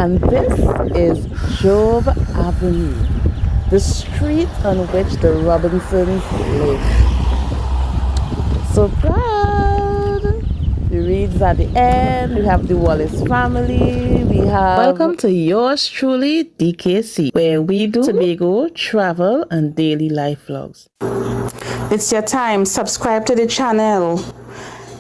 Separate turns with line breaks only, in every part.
and this is Job Avenue, the street on which the Robinsons live. So proud! The Reeds at the end, we have the Wallace family, we have... Welcome to yours truly, DKC, where we do Tobago, travel and daily life vlogs. It's your time, subscribe to the channel.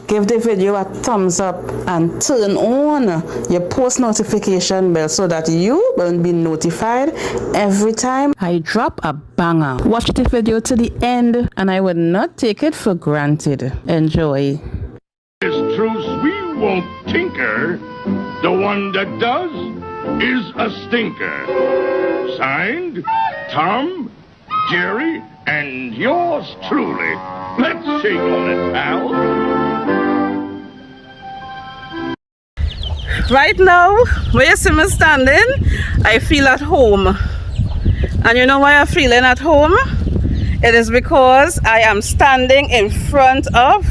Give the video a thumbs up and turn on your post notification bell so that you will be notified every time I drop a banger. Watch the video to the end and I would not take it for granted. Enjoy.
It's truth, we won't tinker. The one that does is a stinker. Signed, Tom, Jerry, and yours truly. Let's shake on it, pal.
Right now, where you see me standing, I feel at home. And you know why I'm feeling at home? It is because I am standing in front of...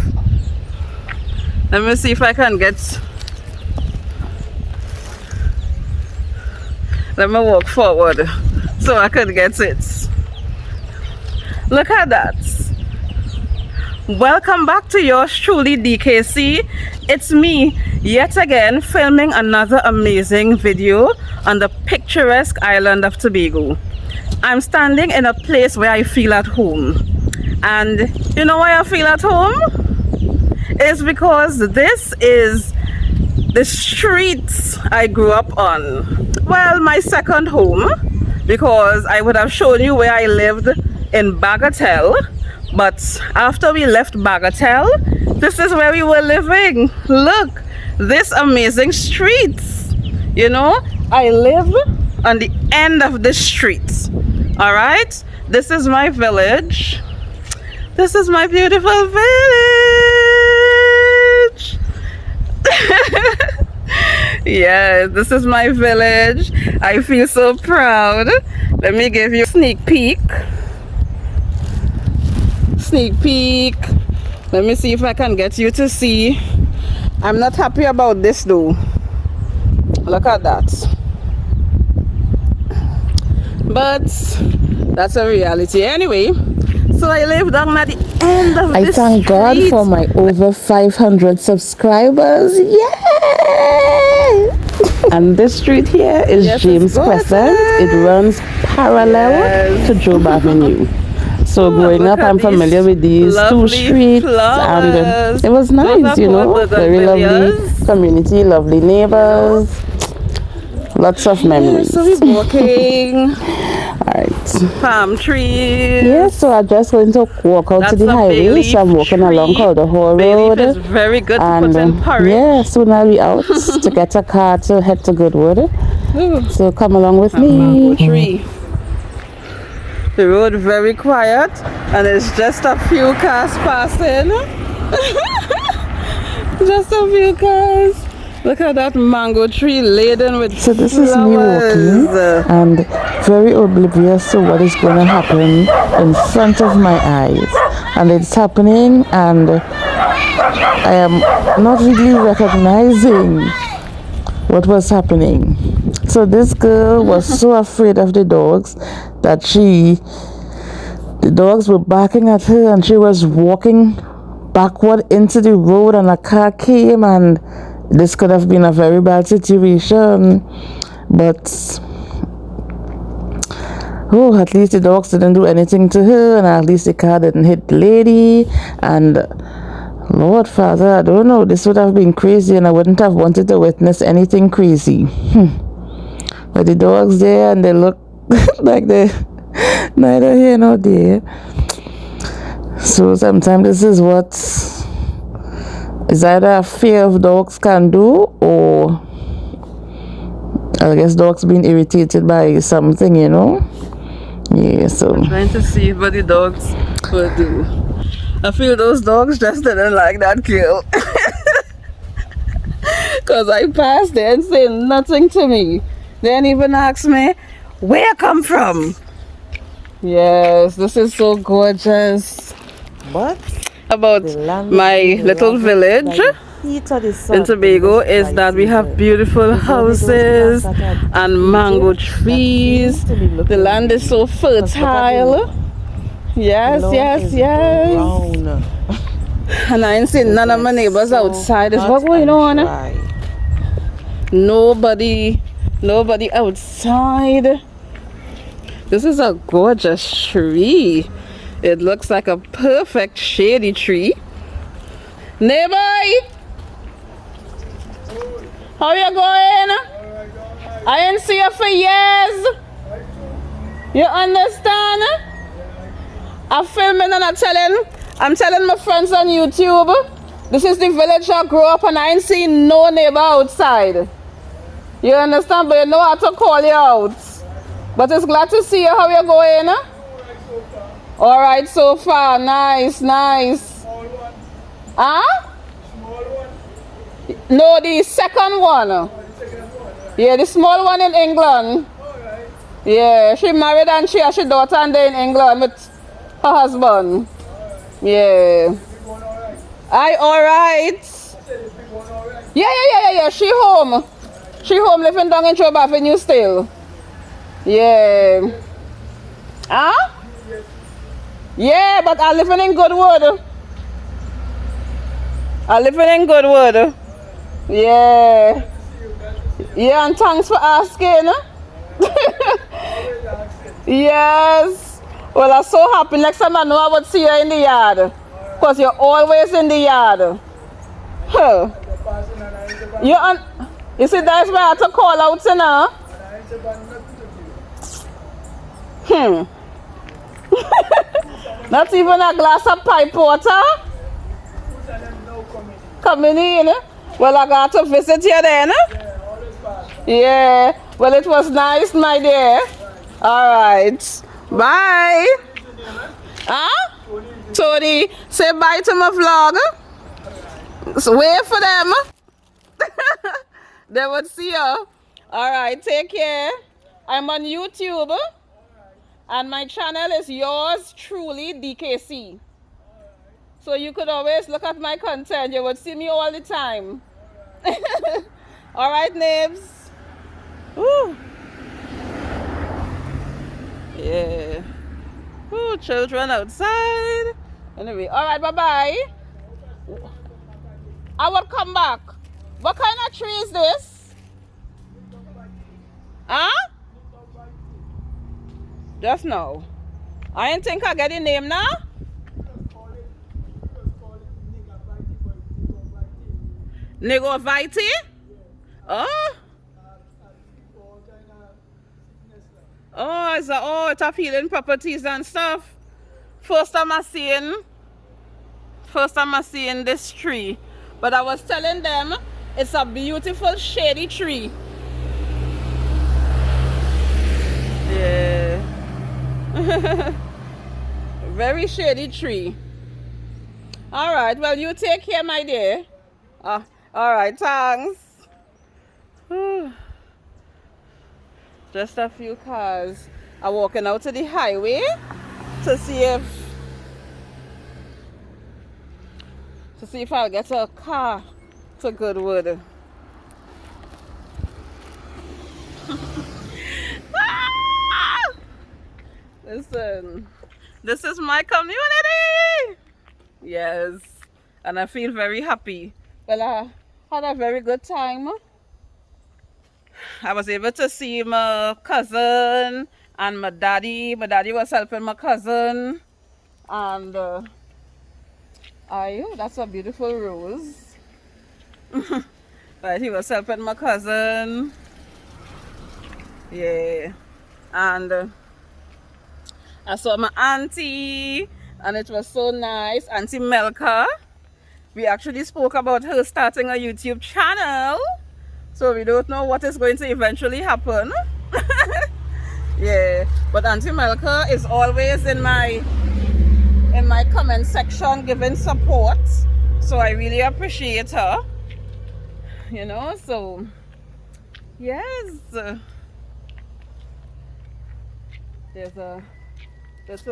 Let me see if I can get... Let me walk forward so I can get it. Look at that. Welcome back to yours truly, DKC. It's me yet again filming another amazing video on the picturesque island of Tobago. I'm standing in a place where I feel at home. And you know why I feel at home? It's because this is the streets I grew up on. Well, my second home, because I would have shown you where I lived in Bagatelle. But after we left Bagatelle, this is where we were living. Look, this amazing streets. You know, I live on the end of the street. All right, this is my village. This is my beautiful village. Yeah, this is my village. I feel so proud. Let me give you a sneak peek. Let me see if I can get you to see. I'm not happy about this though. Look at that. But that's a reality anyway. So I live down at the end of this street. I thank God for my over 500 subscribers. Yay! And this street here is James Crescent. It runs parallel to Job Avenue. So growing up, I'm familiar with these two streets, and it was nice, you know, very lovely community, lovely neighbors, lots of memories. So we're walking. Alright. Palm trees. Yeah, so I'm just going to walk out to the highway. So I'm walking along Calder Hall Road. It's very good to put in porridge. Yeah, soon I'll be out to get a car to head to Goodwood. So come along with me. Tree. The road very quiet and it's just a few cars passing. Just a few cars. Look at that mango tree laden with flowers. So this is me walking and very oblivious to what is going to happen in front of my eyes. And it's happening and I am not really recognizing what was happening. So this girl was so afraid of the dogs that the dogs were barking at her and she was walking backward into the road and a car came and this could have been a very bad situation. But at least the dogs didn't do anything to her and at least the car didn't hit the lady. And Lord Father, I don't know, this would have been crazy and I wouldn't have wanted to witness anything crazy. But the dogs there and they look like they're neither here nor there. So sometimes this is what is either a fear of dogs can do, or I guess dogs being irritated by something, you know. Yeah, so I'm trying to see what the dogs will do. I feel those dogs just didn't like that girl. Because I passed there and said nothing to me. They didn't even ask me where I come from. Yes, this is so gorgeous. But about my little village. heat of the sun in Tobago is that we have beautiful houses and mango trees. The land is so fertile. Yes, yes, yes. And I ain't seen none of my neighbors outside. Is what going on? Nobody outside. This is a gorgeous tree. It looks like a perfect shady tree. Neighbor, how you going? I ain't see you for years. You understand? I'm filming and I'm telling my friends on YouTube, this is the village I grew up and I ain't seen no neighbor outside. You understand? But you know how to call you out. But it's glad to see you. How you going? All right so far. Nice, nice. Huh? No, the second one. Yeah, the small one in England. Yeah, she married and she has her daughter and they in England with her husband. Yeah. All right. Yeah. She home. She home living down in Trobe Avenue still. Yeah. Huh? Yeah, but I living in Goodwood. Yeah. Yeah, and thanks for asking. Yes. Well, I'm so happy. Next time I know I would see you in the yard. Because you're always in the yard. Huh. You see, that's why I have to call out, you know? Not even a glass of pipe water? Coming in. Well, I got to visit you then. Yeah. Well, it was nice, my dear. All right. Bye. Huh? Tony, say bye to my vlog. So wait for them. They would see you. All right. Take care. I'm on YouTube. And my channel is yours truly, DKC. So you could always look at my content. You would see me all the time. All right, Nibs. Woo. Yeah. Woo, children outside. Anyway, all right, bye-bye. I will come back. What kind of tree is this? Huh? Just now. I didn't think I get the name now. Negovite? Oh. Oh, it's a healing properties and stuff. First time I seeing this tree. But I was telling them it's a beautiful shady tree. Yeah. Very shady tree. All right, well, you take care, my dear. All right, thanks. Just a few cars are walking out to the highway to see if I'll get a car to Goodwood. Listen, this is my community. Yes, and I feel very happy. Well, I had a very good time. I was able to see my cousin and my daddy. My daddy was helping my cousin. And that's a beautiful rose. But he was helping my cousin. Yeah. And I saw my auntie. And it was so nice. Auntie Melka. We actually spoke about her starting a YouTube channel. So we don't know what is going to eventually happen. Yeah, but Auntie Melka is always in my comment section giving support. So I really appreciate her. You know, so yes. There's a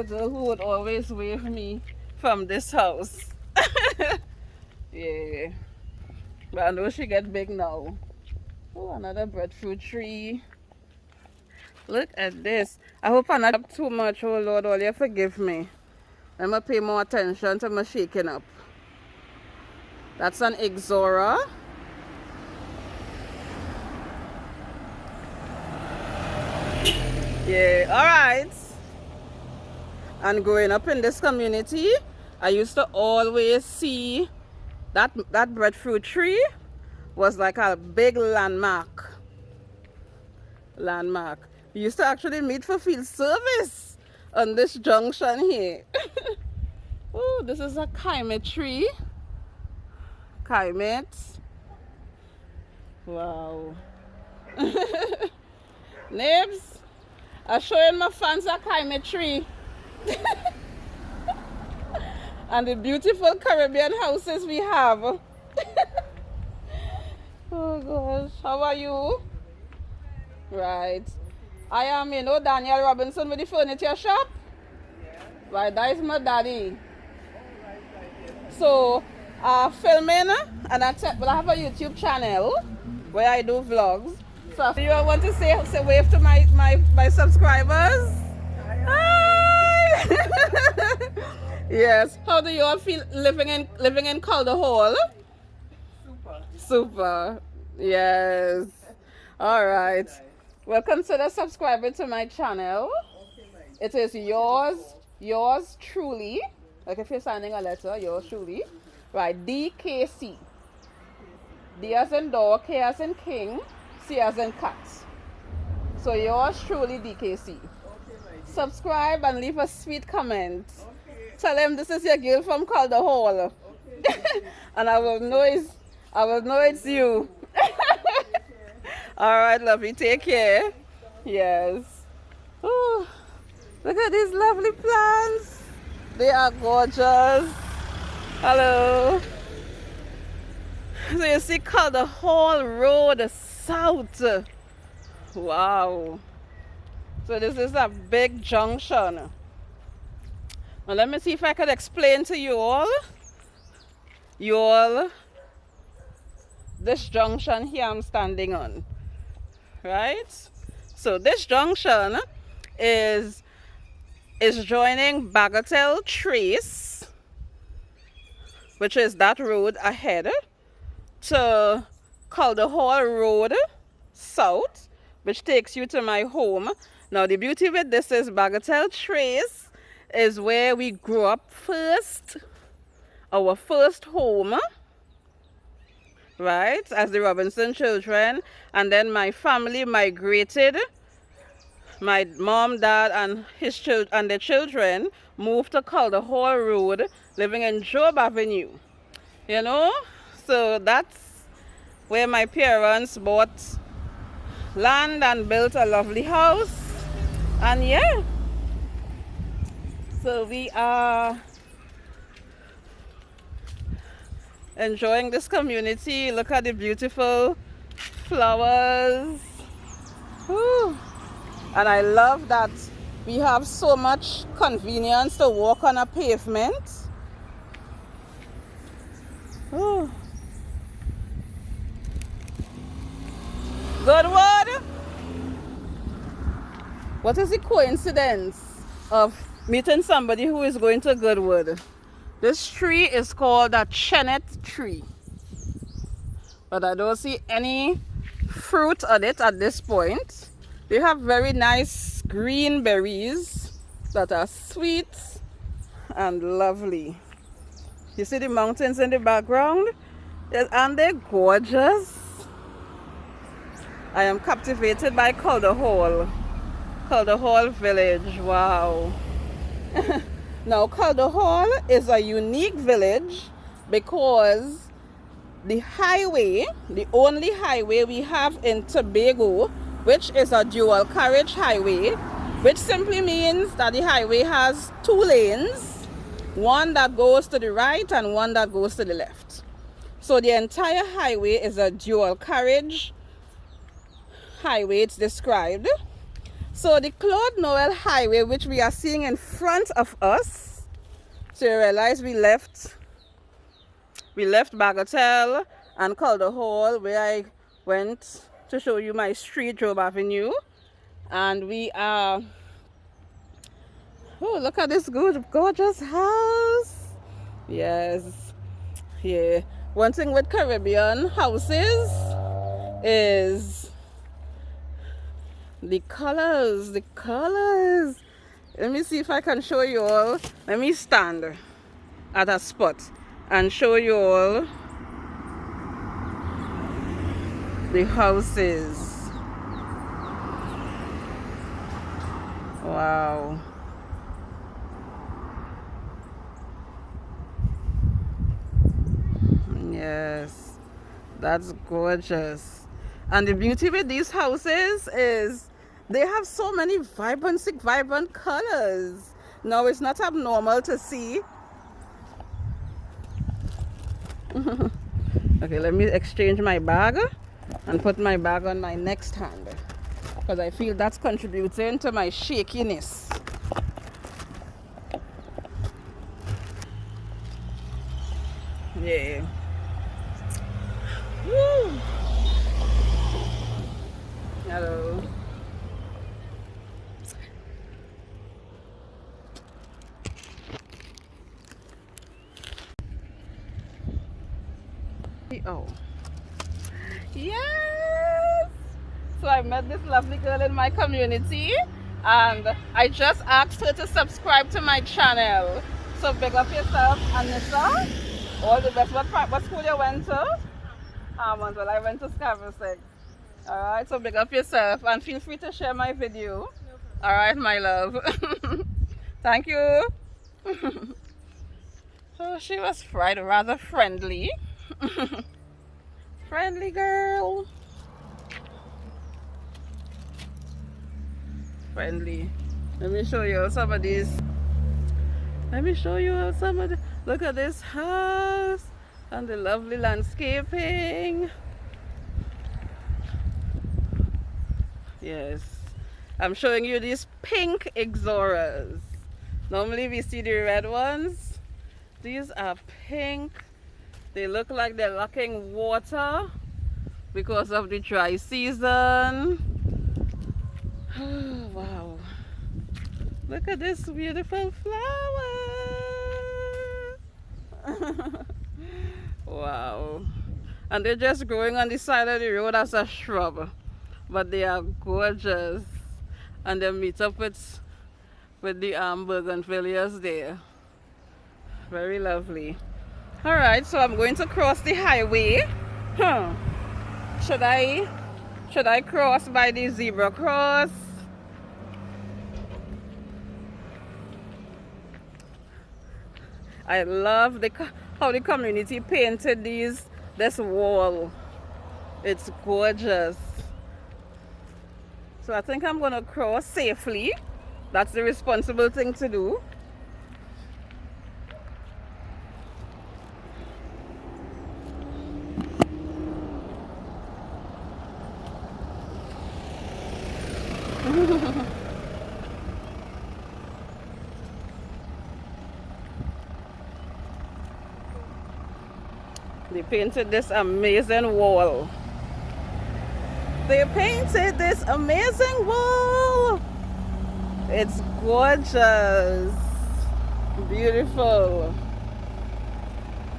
girl who would always wave me from this house. Yeah. But I know she get big now. Oh, another breadfruit tree. Look at this. I hope I'm not up too much. Oh Lord, all you forgive me. I'm gonna pay more attention to my shaking up. That's an Ixora. Yeah, alright. And growing up in this community, I used to always see that breadfruit tree was like a big landmark. We used to actually meet for field service on this junction here. Oh, this is a kaimate tree. Kaimate. Wow. Nibs, I'm showing my fans a kaimate tree. And the beautiful Caribbean houses we have. Oh gosh, how are you? Right. I am, Daniel Robinson with the furniture shop. Right, that is my daddy. So, filming, and I have a YouTube channel where I do vlogs. So, if you want to say wave to my subscribers. Hi! Yes. How do you all feel living in Calder Hall? Super. Yes. All right. Welcome to the subscriber to my channel. It is yours truly. Like if you're signing a letter, yours truly. Right, DKC. D as in dog, K as in king, C as in cat. So yours truly, DKC. Subscribe and leave a sweet comment. Tell them this is your girl from Calder Hall. And I will know it's you. All right, lovely. Take care. Yes. Oh, look at these lovely plants. They are gorgeous. Hello. So you see Calder Hall Road South. Wow. So this is a big junction. Now let me see if I could explain to you all this junction here I'm standing on. Right? So this junction is joining Bagatelle Trace, which is that road ahead, to Calder Hall Road South, which takes you to my home. Now the beauty with this is Bagatelle Trace is where we grew up first, our first home, right, as the Robinson children, and then my family migrated. My mom, dad, and their children moved to Calder Hall Road, living in Job Avenue. So that's where my parents bought land and built a lovely house. And yeah, so we are enjoying this community. Look at the beautiful flowers. Woo. And I love that we have so much convenience to walk on a pavement. Ooh. Goodwood. What is the coincidence of meeting somebody who is going to Goodwood? This tree is called a chenet tree. But I don't see any fruit on it at this point. They have very nice green berries that are sweet and lovely. You see the mountains in the background? Aren't they gorgeous? I am captivated by Calder Hall village. Wow. Now Calder Hall is a unique village because the highway, the only highway we have in Tobago, which is a dual carriage highway, which simply means that the highway has two lanes, one that goes to the right and one that goes to the left. So the entire highway is a dual carriage highway, it's described. So the Claude Noel Highway, which we are seeing in front of us, so you realize we left Bagatelle and Calder Hall, where I went to show you my street, Job Avenue. And we are, oh, look at this good, gorgeous house. Yes, yeah. One thing with Caribbean houses is the colors, the colors. Let me see if I can show you all. Let me stand at a spot and show you all the houses. Wow. Yes, that's gorgeous. And the beauty with these houses is they have so many vibrant colors. No, it's not abnormal to see. Okay, let me exchange my bag and put my bag on my next hand, because I feel that's contributing to my shakiness. Yeah. Woo. Hello. Oh. Yes! So I met this lovely girl in my community, and I just asked her to subscribe to my channel. So big up yourself, Anissa. All the best. What school you went to? Well, I went to Scarborough. Alright, so big up yourself and feel free to share my video. Alright, my love. Thank you. So she was rather friendly. Friendly girl. Friendly. Let me show you some of these. Look at this house and the lovely landscaping. Yes, I'm showing you these pink ixoras. Normally we see the red ones. These are pink. They look like they're lacking water because of the dry season. Oh, wow. Look at this beautiful flower. Wow. And they're just growing on the side of the road as a shrub. But they are gorgeous. And they meet up with the bougainvilleas there. Very lovely. Alright, so I'm going to cross the highway. Should I cross by the zebra cross? I love how the community painted this wall. It's gorgeous. So I think I'm gonna cross safely. That's the responsible thing to do. They painted this amazing wall. They painted this amazing wall. It's gorgeous. Beautiful.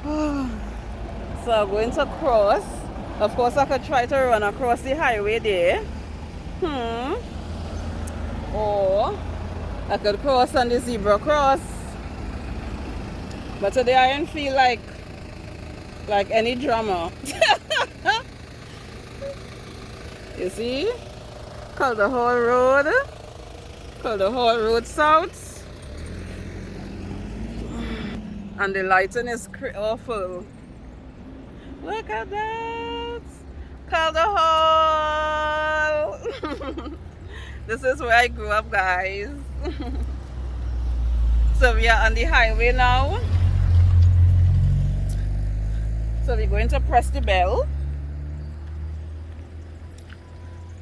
So I'm going to cross. Of course, I could try to run across the highway there. Or I could cross on the zebra cross. But today I don't feel like any drama. You see? Calder Hall Road. Calder Hall Road South. And the lighting is awful. Look at that. Calder Hall. This is where I grew up, guys. So we are on the highway now. So we're going to press the bell.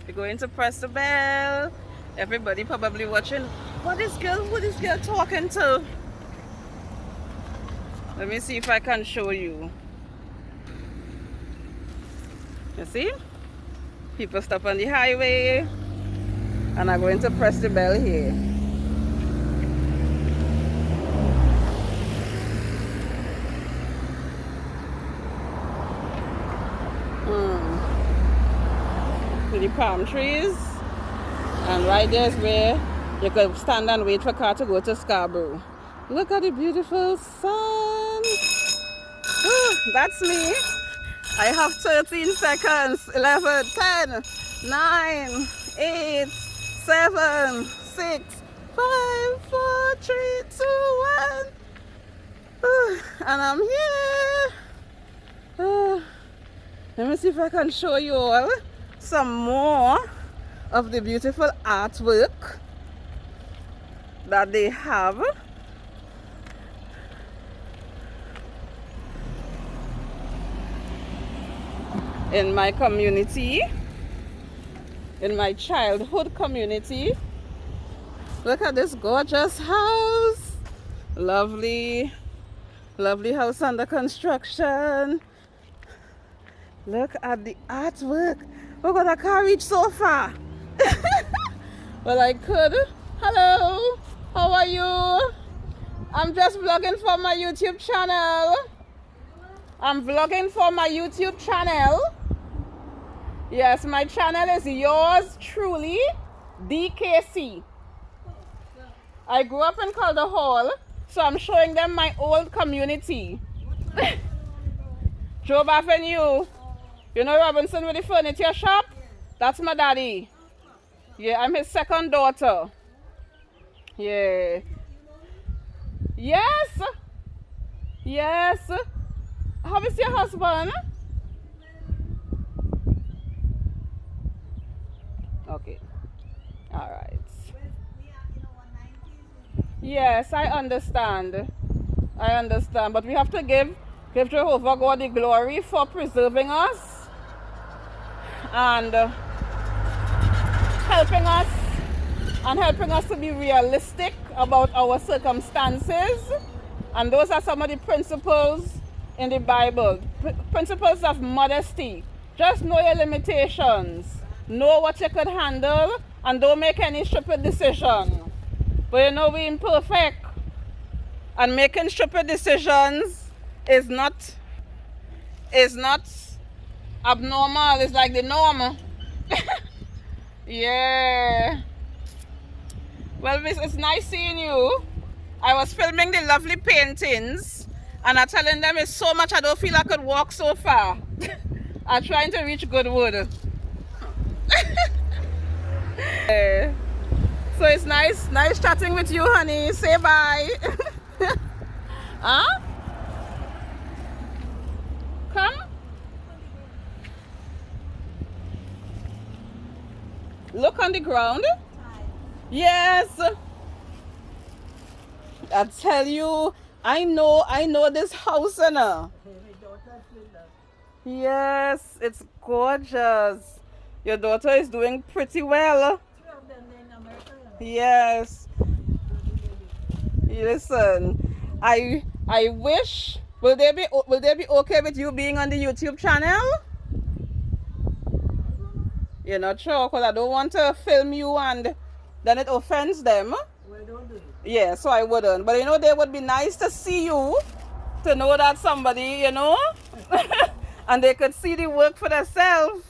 We're going to press the bell. Everybody probably watching. Who this girl talking to? Let me see if I can show you. You see? People stop on the highway and are going to press the bell here. With the palm trees, and right there is where you could stand and wait for car to go to Scarborough. Look at the beautiful sun. That's me. I have 13 seconds. 11, 10, 9, 8, 7, 6, 5, 4, 3, 2, 1. And I'm here. Let me see if I can show you all some more of the beautiful artwork that they have. In my community, in my childhood community. Look at this gorgeous house. Lovely, lovely house under construction. Look at the artwork. Oh God, I can't reach so far. Well, I could. Hello, how are you? I'm just vlogging for my YouTube channel. I'm vlogging for my YouTube channel. Yes, my channel is yours truly, DKC. I grew up in Calder Hall, so I'm showing them my old community. Joe Avenue. You know Robinson with the furniture shop? That's my daddy. Yeah, I'm his second daughter. Yeah. Yes. Yes. How is your husband? Okay. All right. Yes, I understand. I understand. But we have to give Jehovah God the glory for preserving us and helping us to be realistic about our circumstances. And those are some of the principles in the Bible. Principles of modesty. Just know your limitations. Know what you could handle and don't make any stupid decision. But you know we're imperfect. And making stupid decisions is not abnormal. It's like the norm. Yeah. Well, it's nice seeing you. I was filming the lovely paintings and I'm telling them it's so much I don't feel I could walk so far. I'm trying to reach Goodwood. So it's nice chatting with you, honey. Say bye. Huh? Come. Look on the ground. Yes. I tell you, I know this house, Anna. Yes, it's gorgeous. Your daughter is doing pretty well. Yes. Listen, I wish. Will they be okay with you being on the YouTube channel? You're not sure, because I don't want to film you and then it offends them.
Well, don't do it.
Yeah, so I wouldn't. But you know, they would be nice to see you, to know that somebody, you know, and they could see the work for themselves.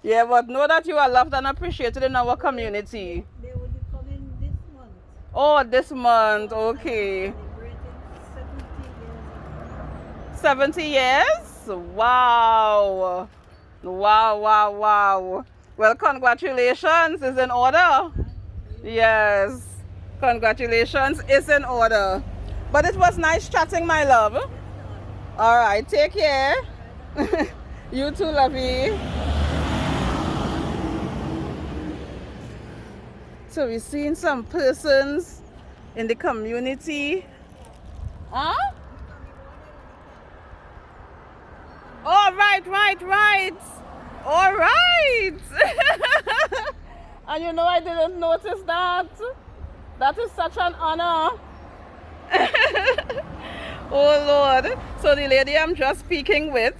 Yeah, but know that you are loved and appreciated in our community.
They will be coming this month.
Oh, this month, okay.
Celebrating
70 years? Wow. Wow. Well, congratulations is in order. Yes. Congratulations is in order. But it was nice chatting, my love. All right, take care. You too, lovey. So we're seeing some persons in the community. Huh? Oh, right. All right. And you know, I didn't notice that. That is such an honor. Oh, Lord. So the lady I'm just speaking with,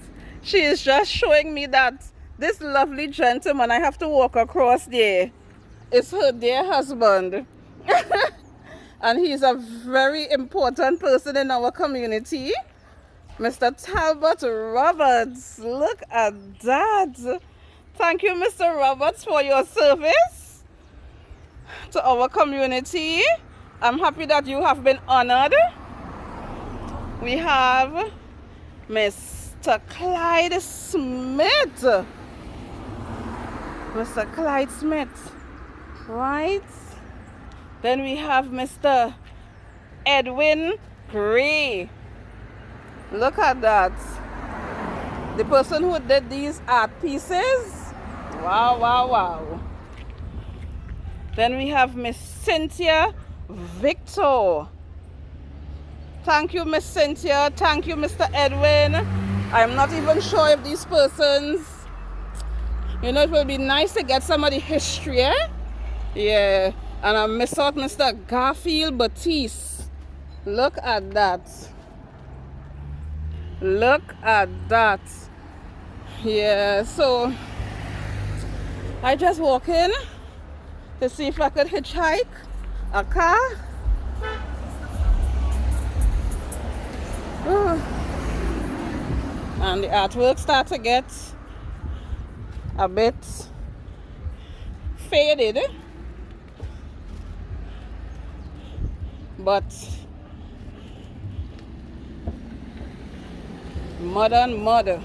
She is just showing me that this lovely gentleman I have to walk across there is her dear husband. And he's a very important person in our community. Mr. Talbot Roberts. Look at that. Thank you, Mr. Roberts, for your service to our community. I'm happy that you have been honored. We have Mr. Clyde Smith. Mr. Clyde Smith. Right. Then we have Mr. Edwin Gray. Look at that. The person who did these art pieces. Wow, wow, wow. Then we have Miss Cynthia Victor. Thank you, Miss Cynthia. Thank you, Mr. Edwin. I'm not even sure if these persons, you know, it will be nice to get some of the history, eh? Yeah. And I miss out Mr. Garfield Batiste. Look at that. Look at that. Yeah, so I just walk in to see if I could hitchhike a car. And the artwork start to get a bit faded, but modern mother.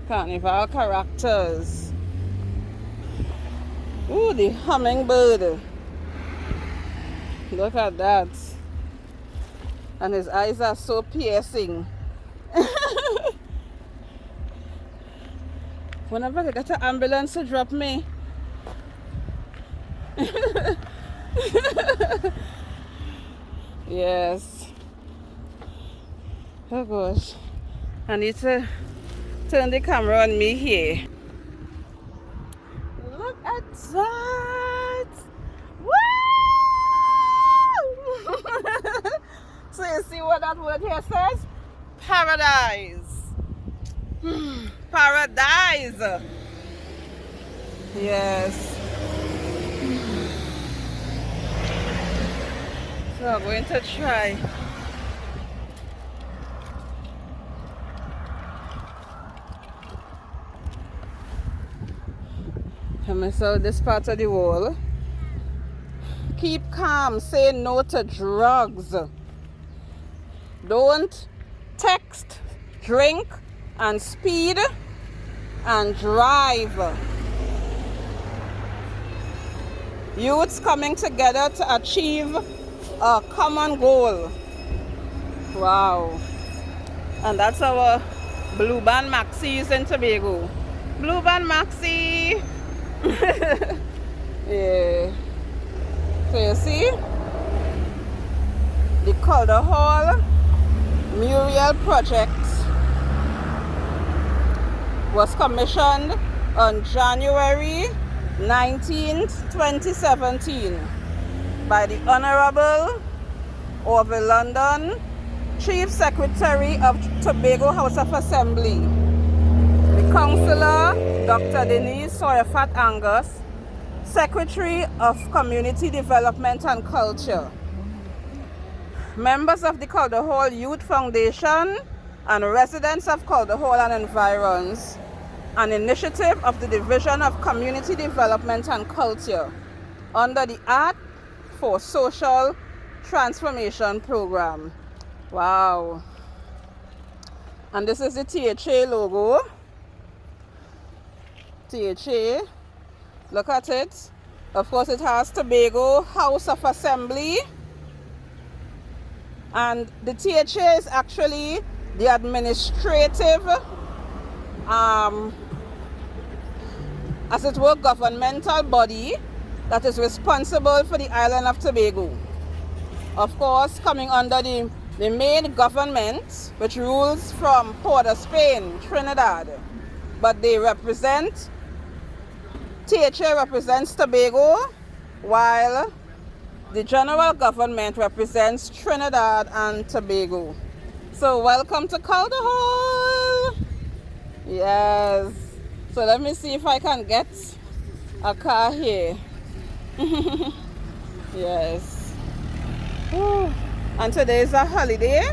Carnival characters. Ooh, the hummingbird. Look at that. And his eyes are so piercing. Whenever I get an ambulance to drop me. Yes. Oh gosh. I need to turn the camera on me here. Look at that. Woo! So you see what that word here says? Paradise. Paradise. Yes. So I'm going to try. Coming out this part of the wall. Keep calm. Say no to drugs. Don't text, drink, and speed and drive. Youths coming together to achieve a common goal. Wow. And that's our Blue Band Maxis in Tobago. Blue Band Maxi. Yeah. So you see, the Calder Hall mural project was commissioned on January 19th, 2017 by the Honorable Orville London, Chief Secretary of Tobago House of Assembly, the Councillor Dr. Denise Soyafat Angus, Secretary of Community Development and Culture, members of the Calder Hall Youth Foundation and residents of Calder Hall and environs, an initiative of the Division of Community Development and Culture under the Art for Social Transformation Program. Wow. And this is the THA logo. THA. Look at it. Of course, it has Tobago House of Assembly. And the THA is actually the administrative, as it were, governmental body that is responsible for the island of Tobago. Of course, coming under the main government, which rules from Port of Spain, Trinidad. But they represent, THA represents Tobago, while the general government represents Trinidad and Tobago. So welcome to Calder Hall. Yes. So let me see if I can get a car here. Yes. Whew. And today is a holiday.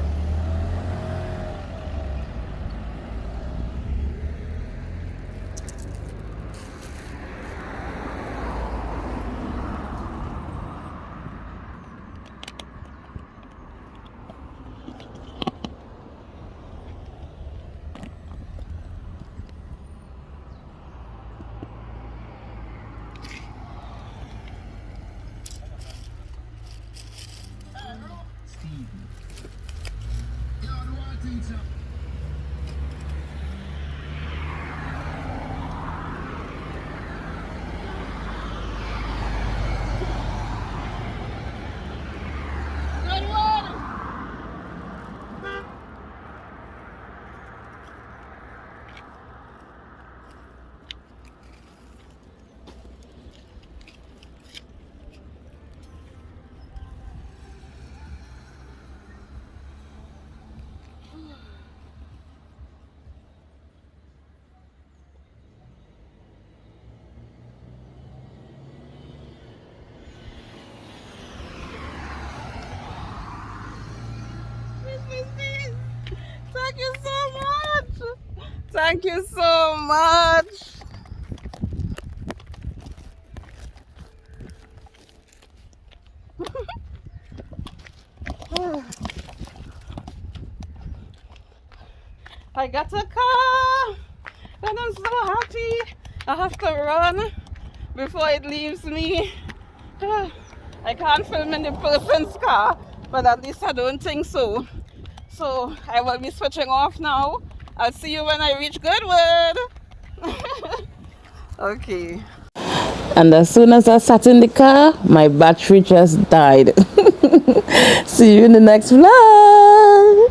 Thank you so much. Thank you so much. I got a car and I'm so happy. I have to run before it leaves me. I can't film in the person's car, but at least I don't think so. So I will be switching off now. I'll see you when I reach Goodwood. Okay. And as soon as I sat in the car, my battery just died. See you in the next vlog.